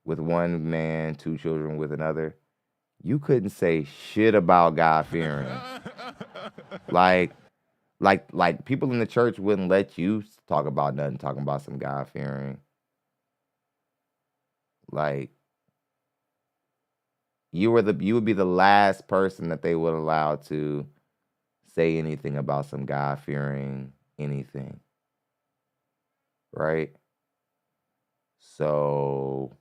Speaker 1: with one man, 2 children with another, you couldn't say shit about God fearing. like people in the church wouldn't let you talk about nothing, talking about some God fearing. Like, you would be the last person that they would allow to say anything about some God fearing anything. Right? So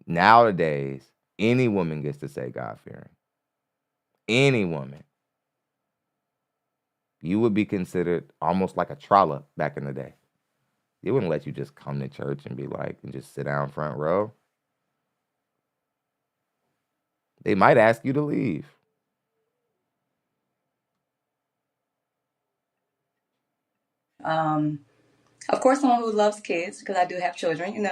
Speaker 1: nowadays, any woman gets to say God fearing. Any woman. You would be considered almost like a trollop back in the day. They wouldn't let you just come to church and be like, and just sit down front row. They might ask you to leave.
Speaker 6: Of course, someone who loves kids, because I do have children,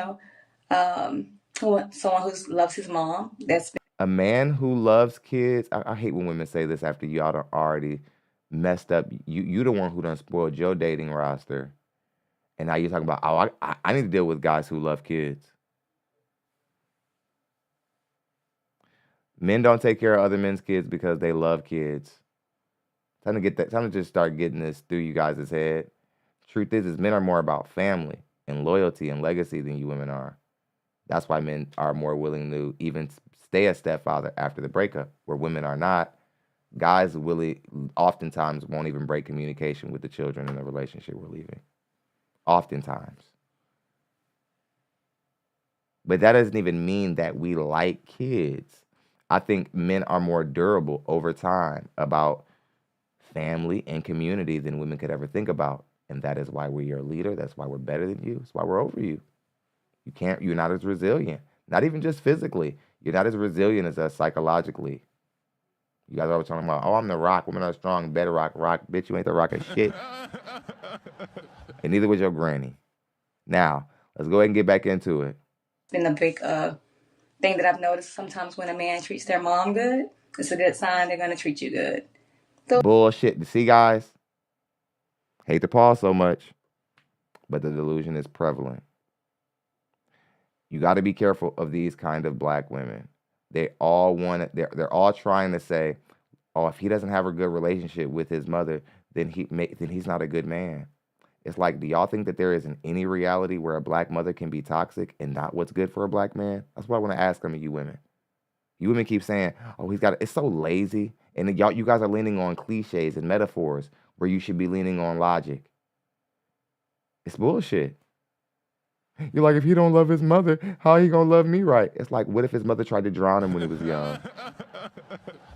Speaker 6: someone who loves his mom. That's
Speaker 1: a man who loves kids. I hate when women say this after y'all done already messed up. You the one who done spoiled your dating roster. And now you're talking about, oh, I need to deal with guys who love kids. Men don't take care of other men's kids because they love kids. Time to just start getting this through you guys' head. Truth is men are more about family and loyalty and legacy than you women are. That's why men are more willing to even stay a stepfather after the breakup, where women are not. Guys oftentimes won't even break communication with the children in the relationship we're leaving. Oftentimes. But that doesn't even mean that we like kids. I think men are more durable over time about family and community than women could ever think about. And that is why we're your leader. That's why we're better than you. That's why we're over you. You're not as resilient. Not even just physically. You're not as resilient as us psychologically. You guys are always talking about, oh, I'm the rock. Women are strong. Better rock. Rock. Bitch, you ain't the rock of shit. And neither was your granny. Now, let's go ahead and get back into it.
Speaker 6: It's been a big thing that I've noticed. Sometimes when a man treats their mom good, it's a good sign they're going to treat you good.
Speaker 1: Bullshit. You see, guys? Hate to pause so much, but the delusion is prevalent. You got to be careful of these kind of black women. They all want it. They're all trying to say, oh, if he doesn't have a good relationship with his mother, then he's not a good man. It's like, do y'all think that there isn't any reality where a black mother can be toxic and not what's good for a black man? That's what I want to ask some of you women. You women keep saying, oh, it's so lazy. And you guys are leaning on cliches and metaphors where you should be leaning on logic. It's bullshit. You're like, if he don't love his mother, how he gonna love me right? It's like, what if his mother tried to drown him when he was young?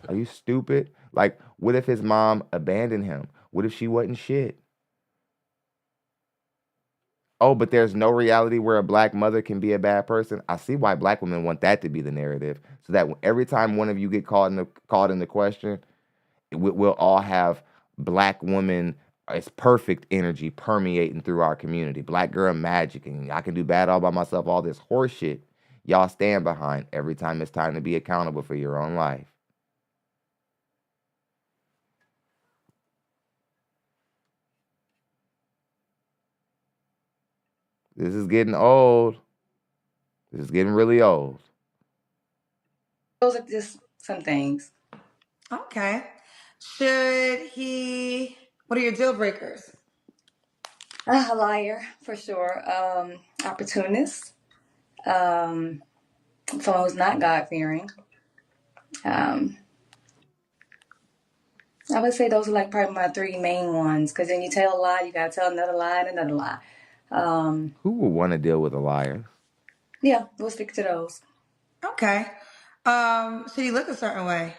Speaker 1: Are you stupid? Like, what if his mom abandoned him? What if she wasn't shit? Oh, but there's no reality where a black mother can be a bad person. I see why black women want that to be the narrative, so that every time one of you get caught in the question, we'll all have black woman as perfect energy permeating through our community. Black girl magic, and I can do bad all by myself. All this horse shit y'all stand behind every time it's time to be accountable for your own life. This is getting old. This is getting really old.
Speaker 6: Those are just some things.
Speaker 4: Okay. What are your deal breakers?
Speaker 6: A liar, for sure. Opportunist. Someone who's not God-fearing. I would say those are like probably my three main ones. Because then you tell a lie, you got to tell another lie and another lie.
Speaker 1: Who would want to deal with a liar?
Speaker 6: Yeah, we'll stick to those.
Speaker 4: Okay. Should he look a certain way?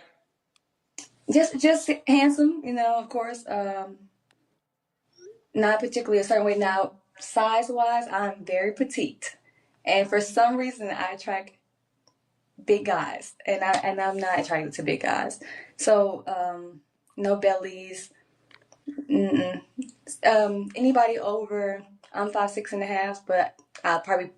Speaker 6: Just handsome, of course. Not particularly a certain way. Now, size-wise, I'm very petite. And for some reason, I attract big guys. And I'm not attracted to big guys. So, no bellies. Mm-mm. Anybody over, I'm 5'6.5", but I probably,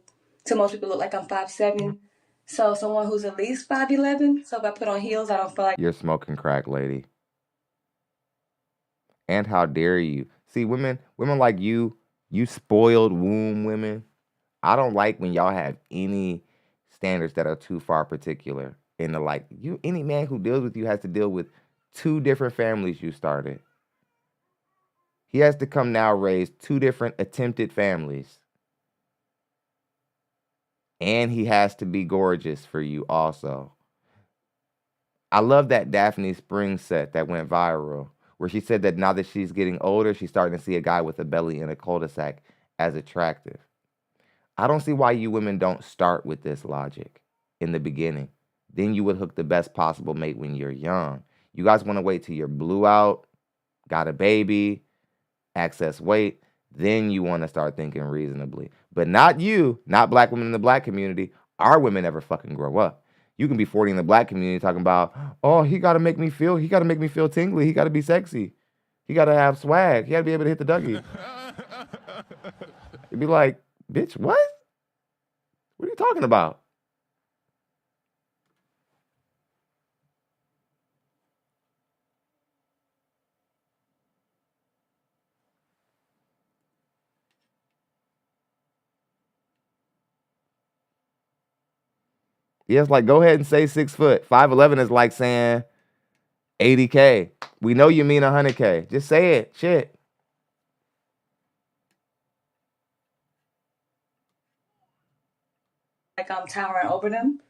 Speaker 6: to most people, look like I'm 5'7". So someone who's at least 5'11". So if I put on heels, I don't feel like
Speaker 1: You're smoking crack, lady. And how dare you? See, women like you spoiled womb women. I don't like when y'all have any standards that are too far particular. And any man who deals with you has to deal with 2 different families you started. He has to come now raise 2 different attempted families. And he has to be gorgeous for you also. I love that Daphne Springs set that went viral, where she said that now that she's getting older, she's starting to see a guy with a belly in a cul-de-sac as attractive. I don't see why you women don't start with this logic in the beginning. Then you would hook the best possible mate when you're young. You guys want to wait till you're blue out, got a baby, excess weight, then you want to start thinking reasonably. But not you, not black women in the black community. Our women never fucking grow up. You can be 40 in the black community talking about, oh, he got to make me feel tingly. He got to be sexy. He got to have swag. He got to be able to hit the Dougie. It'd be like, bitch, what? What are you talking about? Yeah, it's like, go ahead and say 6 foot. 5'11" is like saying 80K. We know you mean 100K. Just say it. Shit.
Speaker 6: I'm towering over them.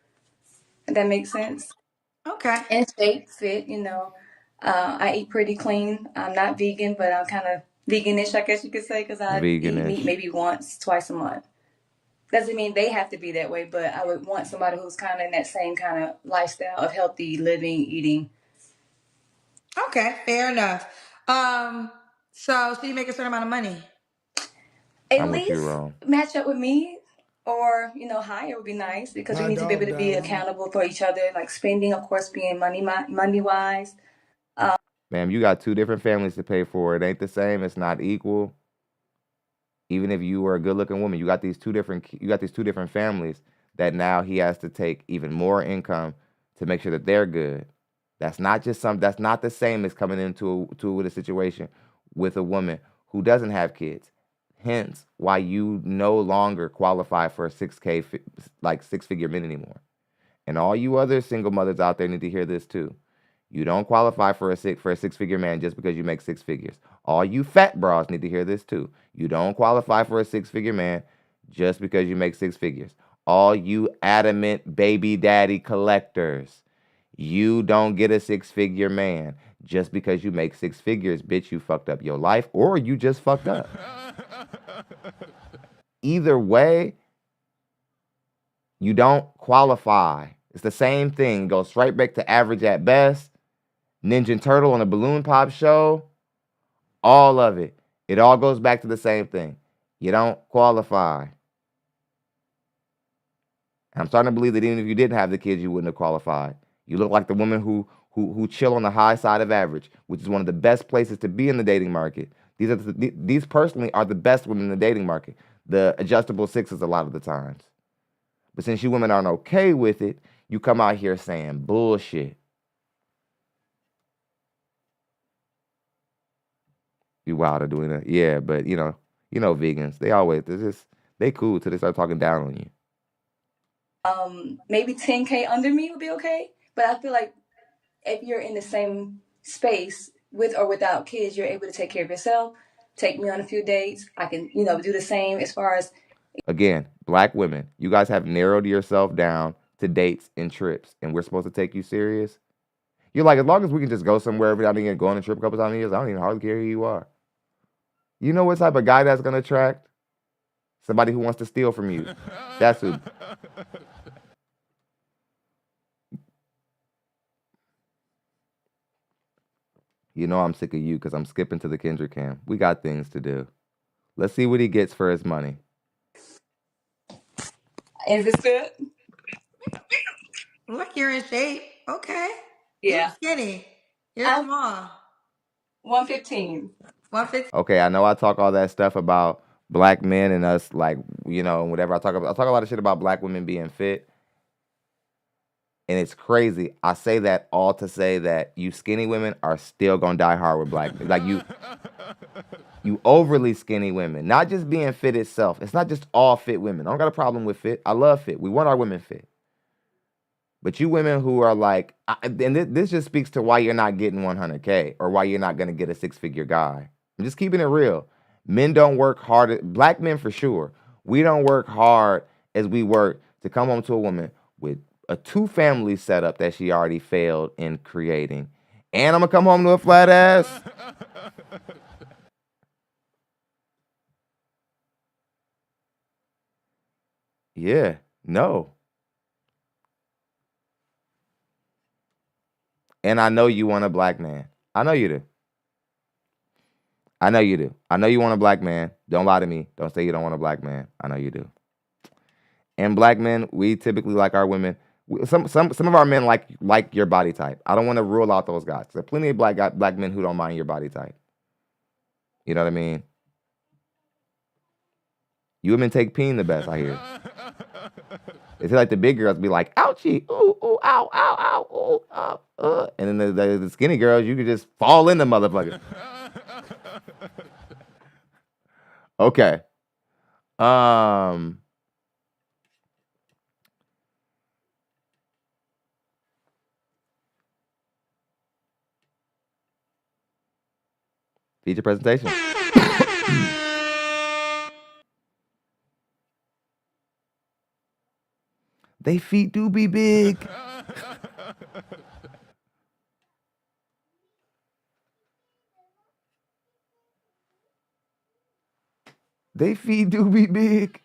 Speaker 6: If that makes sense.
Speaker 4: Okay.
Speaker 6: And shape, fit, I eat pretty clean. I'm not vegan, but I'm kind of veganish, I guess you could say, because I eat meat maybe once, twice a month. Doesn't mean they have to be that way, but I would want somebody who's kind of in that same kind of lifestyle of healthy living, eating.
Speaker 4: Okay, fair enough. So you make a certain amount of money?
Speaker 6: At
Speaker 1: I'm with you,
Speaker 6: least
Speaker 1: Rome.
Speaker 6: match up with me, or higher would be nice because we
Speaker 3: My
Speaker 6: need to be able
Speaker 3: dog
Speaker 6: to be
Speaker 3: died.
Speaker 6: accountable for each other. Like spending, of course, being money wise.
Speaker 1: Ma'am, you got two different families to pay for. It ain't the same. It's not equal. Even if you were a good-looking woman, you got these two different families that now he has to take even more income to make sure that they're good. That's not the same as coming into a situation with a woman who doesn't have kids. Hence, why you no longer qualify for a 6K six-figure men anymore. And all you other single mothers out there need to hear this too. You don't qualify for a six-figure man just because you make six figures. All you fat bras need to hear this too. You don't qualify for a six-figure man just because you make six figures. All you adamant baby daddy collectors, you don't get a six-figure man just because you make six figures. Bitch, you fucked up your life or you just fucked up. Either way, you don't qualify. It's the same thing. Goes straight back to average at best. Ninja Turtle on a balloon pop show. All of it. It all goes back to the same thing. You don't qualify. I'm starting to believe that even if you didn't have the kids, you wouldn't have qualified. You look like the woman who chill on the high side of average, which is one of the best places to be in the dating market. These personally are the best women in the dating market. The adjustable sixes a lot of the times. But since you women aren't okay with it, you come out here saying bullshit. You wild are doing that. Yeah, but vegans, they cool till they start talking down on you.
Speaker 6: Maybe 10K under me would be okay. But I feel like if you're in the same space with or without kids, you're able to take care of yourself, take me on a few dates. I can, do the same as far as.
Speaker 1: Again, black women, you guys have narrowed yourself down to dates and trips, and we're supposed to take you serious. You're like, as long as we can just go somewhere every now and again, go on a trip a couple times a year, I don't even hardly care who you are. You know what type of guy that's gonna attract? Somebody who wants to steal from you. That's who. You know I'm sick of you because I'm skipping to the Kendrick cam. We got things to do. Let's see what he gets for his money.
Speaker 6: Is this good?
Speaker 4: Look, you're in shape. Okay.
Speaker 6: Yeah.
Speaker 4: You're skinny. You're
Speaker 6: I'm
Speaker 4: small.
Speaker 6: 115.
Speaker 4: 150.
Speaker 1: Okay, I know I talk all that stuff about black men and us, like, whatever I talk about. I talk a lot of shit about black women being fit. And it's crazy. I say that all to say that you skinny women are still gonna die hard with black men. Like you overly skinny women, not just being fit itself. It's not just all fit women. I don't got a problem with fit. I love fit. We want our women fit. But you women who are like, and this just speaks to why you're not getting 100K or why you're not gonna get a six-figure guy. I'm just keeping it real. Men don't work hard. Black men for sure. We don't work hard as we work to come home to a woman with a two-family setup that she already failed in creating. And I'm going to come home to a flat ass. Yeah, no. And I know you want a black man. I know you do. I know you do. I know you want a black man. Don't lie to me. Don't say you don't want a black man. I know you do. And black men, we typically like our women. Some of our men like your body type. I don't want to rule out those guys. There's plenty of black men who don't mind your body type. You know what I mean? You women take peen the best, I hear. It's like the big girls be like, ouchie, ooh, ooh, ow, ow, ow, ooh, and then the skinny girls, you could just fall in the motherfucker. Okay. Feature presentation. They feet do be big. They feet do be big.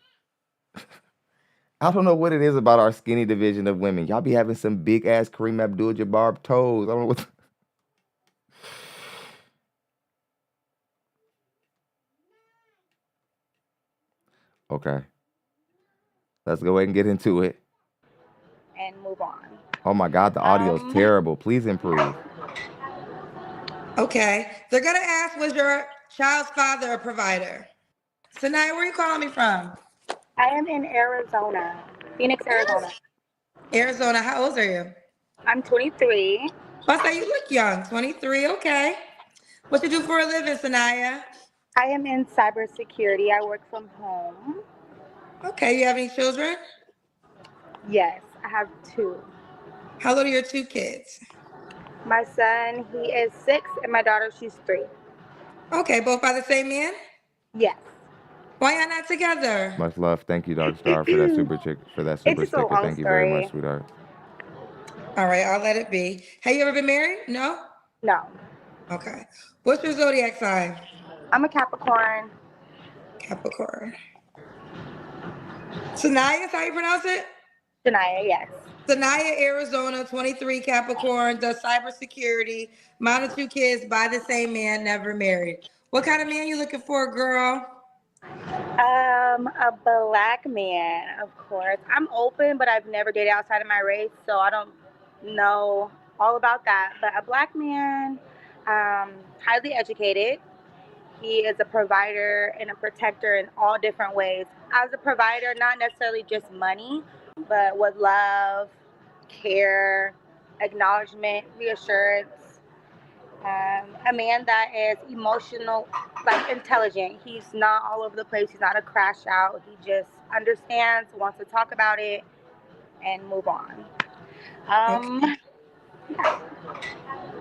Speaker 1: I don't know what it is about our skinny division of women. Y'all be having some big ass Kareem Abdul-Jabbar toes. I don't know what. Okay. Let's go ahead and get into it.
Speaker 7: And move on.
Speaker 1: Oh my God, the audio is terrible. Please improve.
Speaker 4: Okay. They're gonna ask, was your child's father a provider? Sanaya, where are you calling me from?
Speaker 7: I am in Arizona, Phoenix, Arizona.
Speaker 4: Arizona. How old are you?
Speaker 7: I'm 23.
Speaker 4: I say you look young. 23. Okay. What you do for a living, Sanaya?
Speaker 7: I am in cybersecurity. I work from home.
Speaker 4: Okay. You have any children?
Speaker 7: Yes, I have 2.
Speaker 4: How old are your 2 kids?
Speaker 7: My son, he is 6, and my daughter, she's 3.
Speaker 4: Okay. Both by the same man?
Speaker 7: Yes.
Speaker 4: Why y'all not together?
Speaker 1: Much love. Thank you, Dark Star, for that super chick
Speaker 7: It's
Speaker 1: super
Speaker 7: just a
Speaker 1: sticker.
Speaker 7: long
Speaker 1: Thank you very much,
Speaker 7: story.
Speaker 1: sweetheart.
Speaker 4: All right. I'll let it be. Have you ever been married? No?
Speaker 7: No.
Speaker 4: Okay. What's your zodiac sign?
Speaker 7: I'm a Capricorn.
Speaker 4: Capricorn. Sanaya is how you pronounce it?
Speaker 7: Shania, yes.
Speaker 4: Sanaya, Arizona, 23, Capricorn, does cybersecurity, mom of 2 kids, by the same man, never married. What kind of man you looking for, girl?
Speaker 7: A black man, of course. I'm open, but I've never dated outside of my race, so I don't know all about that. But a black man, highly educated. He is a provider and a protector in all different ways. As a provider, not necessarily just money, but with love, care, acknowledgement, reassurance. A man that is emotional, like intelligent. He's not all over the place. He's not a crash out. He just understands, wants to talk about it, and move on.
Speaker 4: Okay.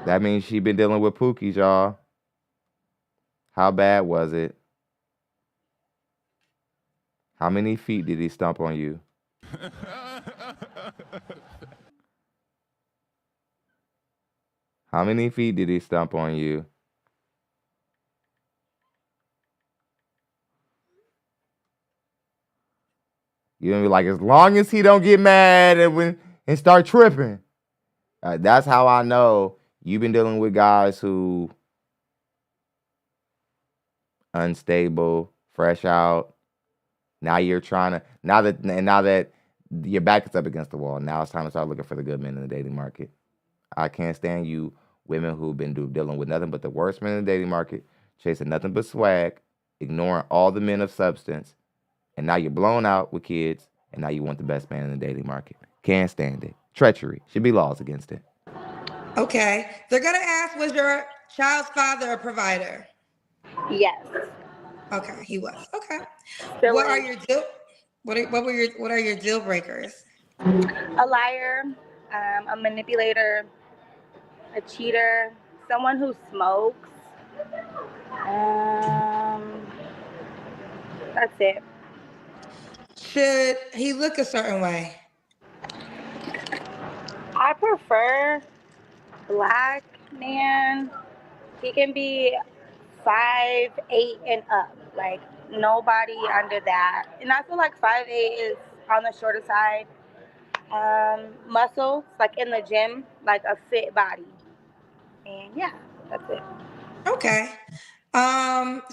Speaker 1: That means she been dealing with Pookies, y'all. How bad was it? How many feet did he stomp on you? How many feet did he stomp on you? You gonna be like, as long as he don't get mad and start tripping. That's how I know you've been dealing with guys who unstable, fresh out. Now you're trying to now that your back is up against the wall. Now it's time to start looking for the good men in the dating market. I can't stand you women who've been dealing with nothing but the worst men in the dating market, chasing nothing but swag, ignoring all the men of substance, and now you're blown out with kids, and now you want the best man in the dating market. Can't stand it. Treachery. Should be laws against it.
Speaker 4: Okay. They're gonna ask, was your child's father a provider?
Speaker 7: Yes.
Speaker 4: Okay, he was. Okay.
Speaker 7: Still
Speaker 4: What are
Speaker 7: is.
Speaker 4: your deal? What are your deal breakers?
Speaker 7: A liar, a manipulator, a cheater, someone who smokes. That's it.
Speaker 4: Should he look a certain way?
Speaker 7: I prefer black man. He can be 5'8" and up. Like nobody under that. And I feel like 5'8" is on the shorter side. Muscles, like in the gym, like a fit body. And yeah, that's it.
Speaker 4: Okay.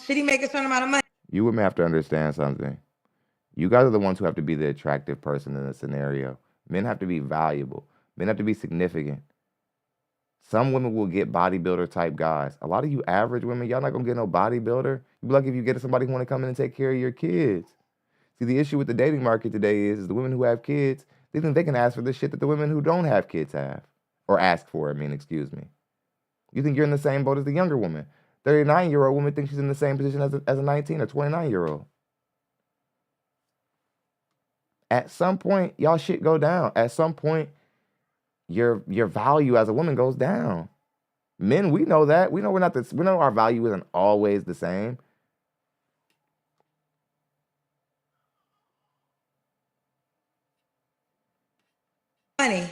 Speaker 4: Should he make a certain amount of money?
Speaker 1: You women have to understand something. You guys are the ones who have to be the attractive person in the scenario. Men have to be valuable. Men have to be significant. Some women will get bodybuilder type guys. A lot of you average women, y'all not gonna get no bodybuilder. You be lucky if you get somebody who want to come in and take care of your kids. See, the issue with the dating market today is the women who have kids, they think they can ask for the shit that the women who don't have kids have. Or ask for, excuse me. You think you're in the same boat as the younger woman. 39-year-old woman thinks she's in the same position as a 19 or 29-year-old. At some point, y'all shit go down. At some point, your value as a woman goes down. Men, we know that. We know we know our value isn't always the same.
Speaker 4: Money.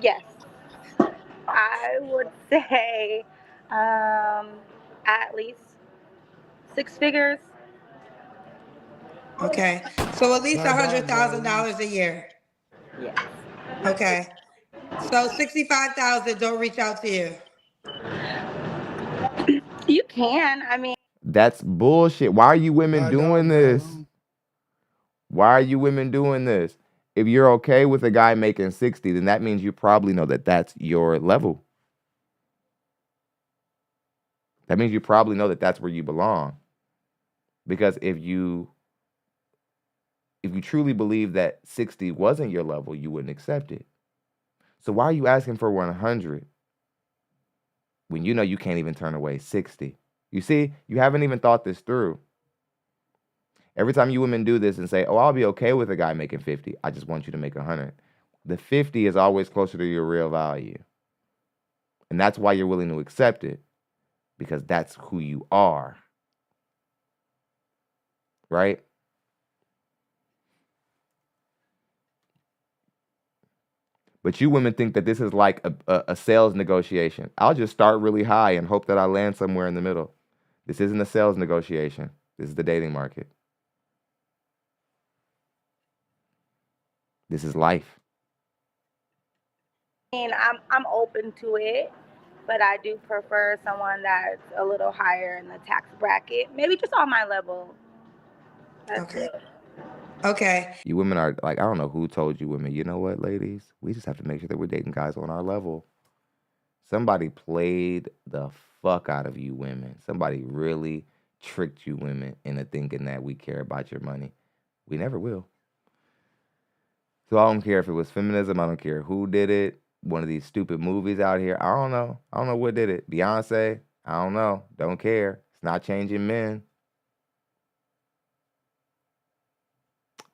Speaker 7: Yes. I would say at least 6 figures.
Speaker 4: Okay. So at least $100,000 a year.
Speaker 7: Yes.
Speaker 4: Okay. So 65,000 don't reach out to you.
Speaker 7: You can. I mean,
Speaker 1: That's bullshit. Why are you women
Speaker 8: I
Speaker 1: doing
Speaker 8: don't
Speaker 1: this?
Speaker 8: know.
Speaker 1: Why are you women doing this? If you're okay with a guy making 60, then that means you probably know that that's your level. That means you probably know that that's where you belong. Because if you truly believe that 60 wasn't your level, you wouldn't accept it. So why are you asking for 100 when you know you can't even turn away 60? You see, you haven't even thought this through. Every time you women do this and say, "Oh, I'll be okay with a guy making 50. I just want you to make 100." The 50 is always closer to your real value. And that's why you're willing to accept it, because that's who you are. Right? But you women think that this is like a sales negotiation. I'll just start really high and hope that I land somewhere in the middle. This isn't a sales negotiation. This is the dating market. This is life.
Speaker 7: I mean, I'm open to it, but I do prefer someone that's a little higher in the tax bracket. Maybe just on my level. That's
Speaker 4: Okay.
Speaker 7: it.
Speaker 4: Okay.
Speaker 1: You women are like, I don't know who told you women, you know what, ladies? We just have to make sure that we're dating guys on our level. Somebody played the fuck out of you women. Somebody really tricked you women into thinking that we care about your money. We never will. So I don't care if it was feminism. I don't care who did it. One of these stupid movies out here. I don't know. I don't know what did it. Beyonce. I don't know. Don't care. It's not changing men.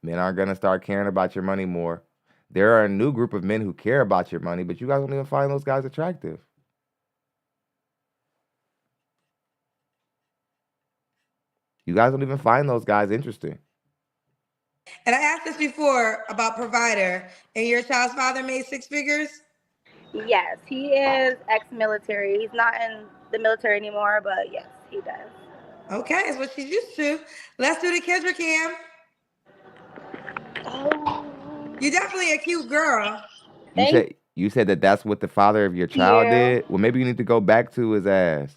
Speaker 1: Men aren't going to start caring about your money more. There are a new group of men who care about your money, but you guys don't even find those guys attractive. You guys don't even find those guys interesting.
Speaker 4: And I asked this before about provider, and your child's father made 6 figures?
Speaker 7: Yes, he is ex-military. He's not in the military anymore, but yes, he does.
Speaker 4: Okay, that's what she's used to. Let's do the Kendra Cam.
Speaker 7: Oh,
Speaker 4: You're definitely a cute girl.
Speaker 1: You said that that's what the father of your child
Speaker 7: you.
Speaker 1: did? Well, maybe you need to go back to his ass.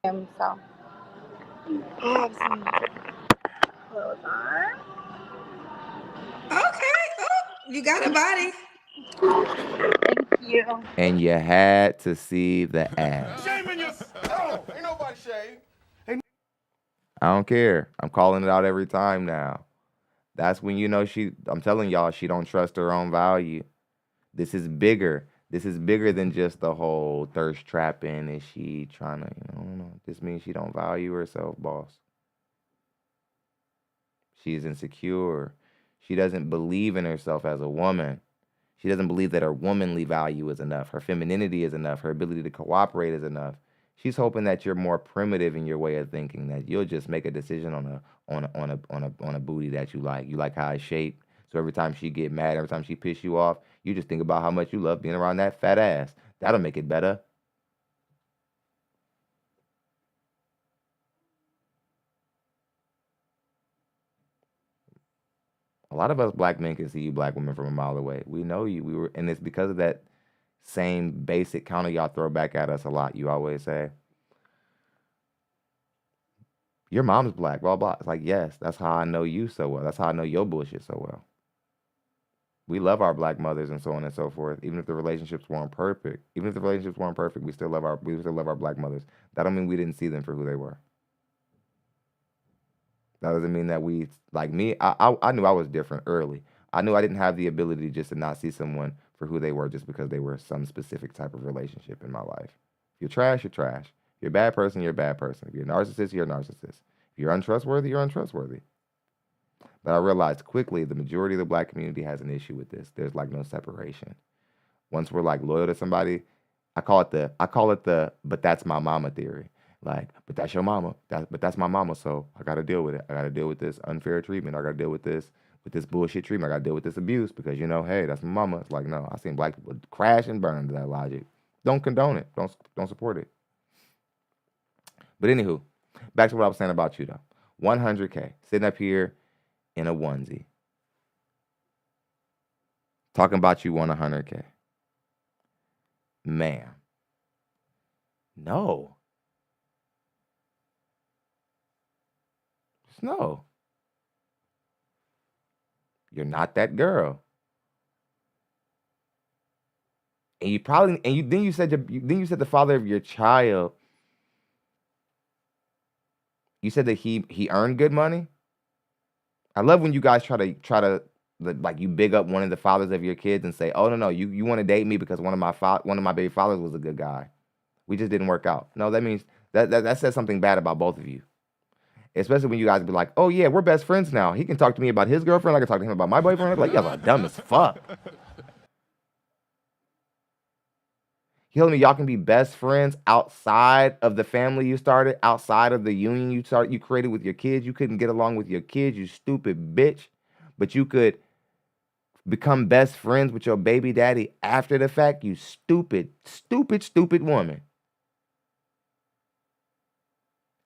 Speaker 7: So, clothes on.
Speaker 4: Okay. Oh, you got a body.
Speaker 7: Thank you.
Speaker 1: And you had to see the ass.
Speaker 8: Shame in your. Oh, ain't nobody shame.
Speaker 1: I don't care. I'm calling it out every time now. That's when you know I'm telling y'all, she don't trust her own value. This is bigger. This is bigger than just the whole thirst trapping. Is she trying to, I don't know. This means she don't value herself, boss. She's insecure. She doesn't believe in herself as a woman. She doesn't believe that her womanly value is enough. Her femininity is enough. Her ability to cooperate is enough. She's hoping that you're more primitive in your way of thinking, that you'll just make a decision on a booty that you like. You like how it's shaped. So every time she get mad, every time she piss you off, you just think about how much you love being around that fat ass. That'll make it better. A lot of us black men can see you black women from a mile away. We know you. And it's because of that same basic counter y'all throw back at us a lot. You always say, your mom's black, blah, blah. It's like, yes, that's how I know you so well. That's how I know your bullshit so well. We love our black mothers and so on and so forth. Even if the relationships weren't perfect, we still love our black mothers. That don't mean we didn't see them for who they were. That doesn't mean that we, like me, I knew I was different early. I knew I didn't have the ability just to not see someone for who they were just because they were some specific type of relationship in my life. If you're trash, you're trash. If you're a bad person, you're a bad person. If you're a narcissist, you're a narcissist. If you're untrustworthy, you're untrustworthy. But I realized quickly the majority of the black community has an issue with this. There's like no separation. Once we're like loyal to somebody, I call it the but that's my mama theory. Like, but that's your mama. But that's my mama, so I gotta deal with it. I gotta deal with this unfair treatment. I gotta deal with this bullshit treatment. I gotta deal with this abuse because hey, that's my mama. It's like, no, I seen black people crash and burn to that logic. Don't condone it. Don't support it. But anywho, back to what I was saying about you though. 100K, sitting up here in a onesie, talking about you want 100K. Ma'am. No. know. You're not that girl. And you probably then you said the father of your child. You said that he earned good money. I love when you guys try to like you big up one of the fathers of your kids and say, "Oh no, you want to date me because one of my baby fathers was a good guy. We just didn't work out." No, that means that says something bad about both of you. Especially when you guys be like, "Oh yeah, we're best friends now. He can talk to me about his girlfriend. I can talk to him about my boyfriend." Like, you guys are dumb as fuck. You telling me y'all can be best friends outside of the family you started, outside of the union you created with your kids? You couldn't get along with your kids, you stupid bitch. But you could become best friends with your baby daddy after the fact, you stupid, stupid, stupid woman.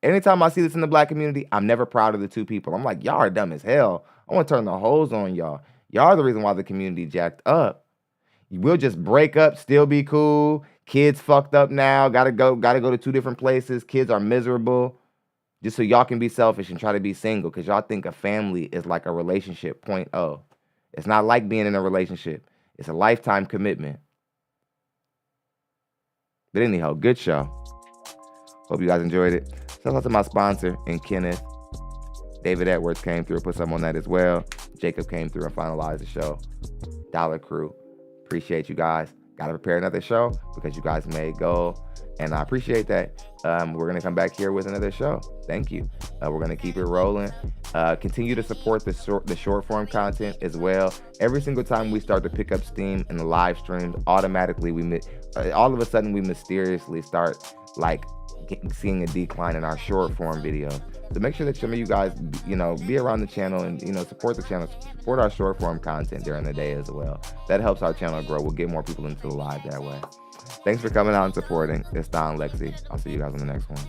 Speaker 1: Anytime I see this in the black community, I'm never proud of the two people. I'm like, y'all are dumb as hell. I want to turn the hose on y'all. Y'all are the reason why the community jacked up. We'll just break up, still be cool. Kids fucked up now. Gotta go to two different places. Kids are miserable. Just so y'all can be selfish and try to be single. Because y'all think a family is like a relationship 0.0. It's not like being in a relationship. It's a lifetime commitment. But anyhow, good show. Hope you guys enjoyed it. Shout out to my sponsor and Kenneth. David Edwards came through and put some on that as well. Jacob came through and finalized the show. Dollar Crew. Appreciate you guys. Got to prepare another show because you guys made goal. And I appreciate that. We're going to come back here with another show. Thank you. We're going to keep it rolling. Continue to support the short form content as well. Every single time we start to pick up steam in the live streams, automatically all of a sudden we mysteriously start like seeing a decline in our short form videos. So make sure that some of you guys, be around the channel and, support the channel, support our short form content during the day as well. That helps our channel grow. We'll get more people into the live that way. Thanks for coming out and supporting. It's DonLexy. I'll see you guys on the next one.